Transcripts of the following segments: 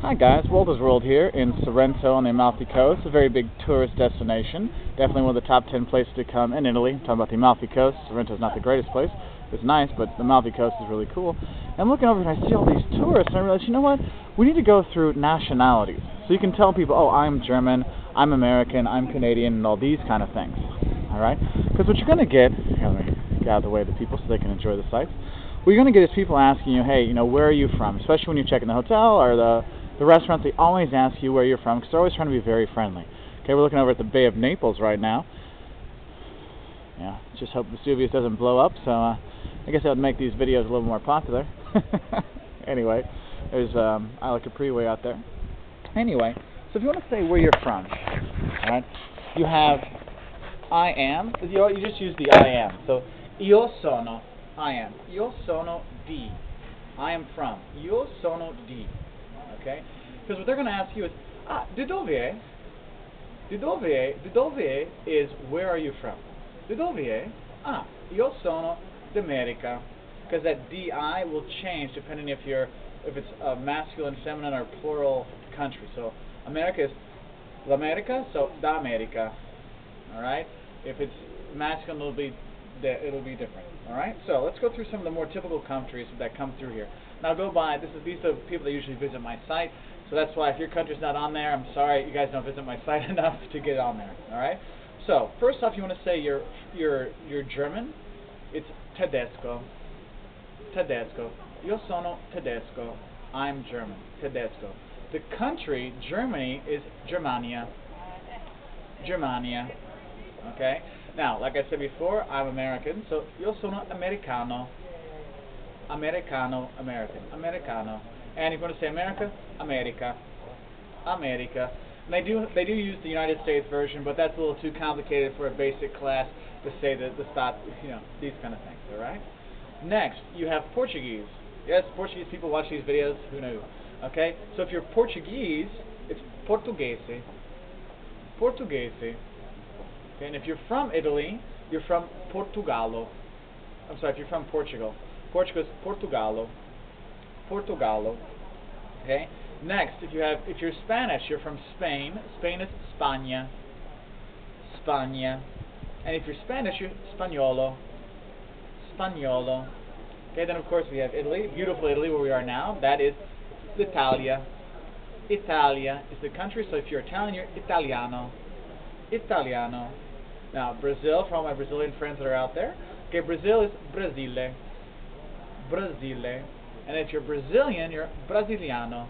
Hi guys, Walter's World here in Sorrento on the Amalfi Coast, a very big tourist destination. Definitely one of the top 10 places to come in Italy. I'm talking about the Amalfi Coast. Sorrento's not the greatest place. It's nice, but the Amalfi Coast is really cool. And I'm looking over and I see all these tourists and I realize, you know what? We need to go through nationalities. So you can tell people, oh, I'm German, I'm American, I'm Canadian, and all these kind of things. Alright? Because what you're going to get, here, let me get out of the way of the people so they can enjoy the sights. What you're going to get is people asking you, hey, you know, where are you from? Especially when you check in the hotel or the restaurants, they always ask you where you're from because they're always trying to be very friendly. Okay, we're looking over at the Bay of Naples right now. Yeah, just hope Vesuvius doesn't blow up, so I guess that would make these videos a little more popular. Anyway, there's Isla Capri way out there. Anyway, so if you want to say where you're from, alright, you have I am. You just use the I am. So, io sono, I am. Io sono di. I am from. Io sono di. Okay? Because what they're going to ask you is, di dove è? Di dove è? Di dove è is where are you from? Di dove è? Io sono d'America. Because that di will change depending if it's a masculine, feminine, or plural country. So America is l'America, so da America. All right? If it's masculine, it'll be different. All right? So let's go through some of the more typical countries that come through here. Now go by. These are people that usually visit my site. So that's why if your country's not on there, I'm sorry you guys don't visit my site enough to get on there. All right? So first off, you want to say you're German. It's tadesco. Tadesco. Io sono tedesco. I'm German. Tedesco. The country Germany is Germania. Germania. Okay? Now, like I said before, I'm American, so io sono Americano. Americano, American. Americano. And if you want to say America, America. America. And they do use the United States version, but that's a little too complicated for a basic class to say the stop, you know, these kind of things, alright? Next, you have Portuguese. Yes, Portuguese people watch these videos, who knew? Okay? So if you're Portuguese, it's portoghese. Portoghese. Okay, and if you're from Italy, you're from Portogallo. I'm sorry, if you're from Portugal. Portugal is Portogallo. Portogallo. Okay? Next, if you're Spanish, you're from Spain. Spain is Spagna. Spagna. And if you're Spanish, you're spagnolo. Spagnolo. Okay, then of course we have Italy, beautiful Italy where we are now. That is Litalia. Italia is the country, so if you're Italian, you're italiano. Italiano. Now, Brazil, for all my Brazilian friends that are out there. Okay, Brazil is Brasile. Brasile. And if you're Brazilian, you're Brasiliano.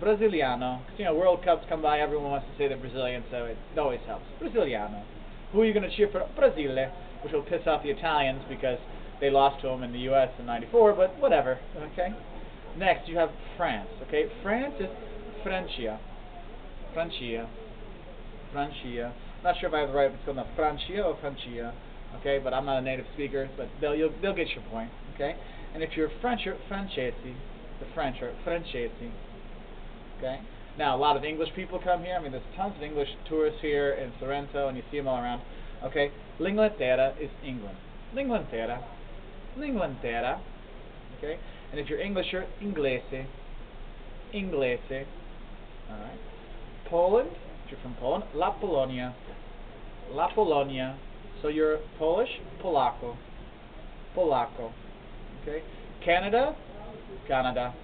Brasiliano. Because, you know, World Cups come by, everyone wants to say they're Brazilian, so it always helps. Brasiliano. Who are you going to cheer for? Brasile, which will piss off the Italians because they lost to them in the U.S. in '94, but whatever, okay? Next, you have France, okay? France is Francia. Francia. Francia. Not sure if I have the right, if it's called Francia or Francia, okay? But I'm not a native speaker, but they'll get your point, okay? And if you're French, you're francesi. The French are francesi, okay? Now, a lot of English people come here. I mean, there's tons of English tourists here in Sorrento, and you see them all around, okay? Linghilterra is England. Linghilterra. Linghilterra, okay? And if you're English, you're inglese. Inglese, all right? Poland, if you're from Poland, la Polonia. La Polonia. So you're Polish, polaco. Polaco. Okay? Canada, Canada.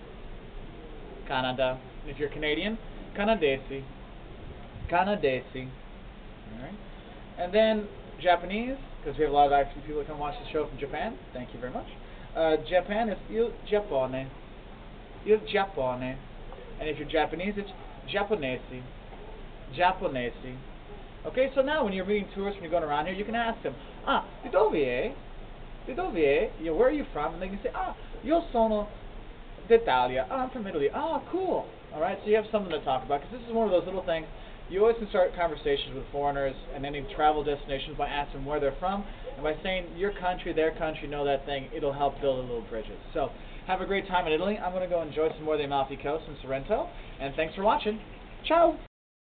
Canada. And if you're Canadian, Canadese. Canadese. Alright? And then Japanese, because we have a lot of actually people that come watch the show from Japan. Thank you very much. Japan is il Giappone. Il Giappone. And if you're Japanese, it's giapponese. Giapponese. Okay, so now when you're meeting tourists, when you're going around here, you can ask them, di dove è? Di dove è? You know, where are you from? And they can say, io sono d'Italia. I'm from Italy. Cool. Alright, so you have something to talk about, because this is one of those little things. You always can start conversations with foreigners and any travel destinations by asking them where they're from, and by saying your country, their country, know that thing, it'll help build a little bridges. So, have a great time in Italy. I'm going to go enjoy some more of the Amalfi Coast in Sorrento, and thanks for watching. Ciao!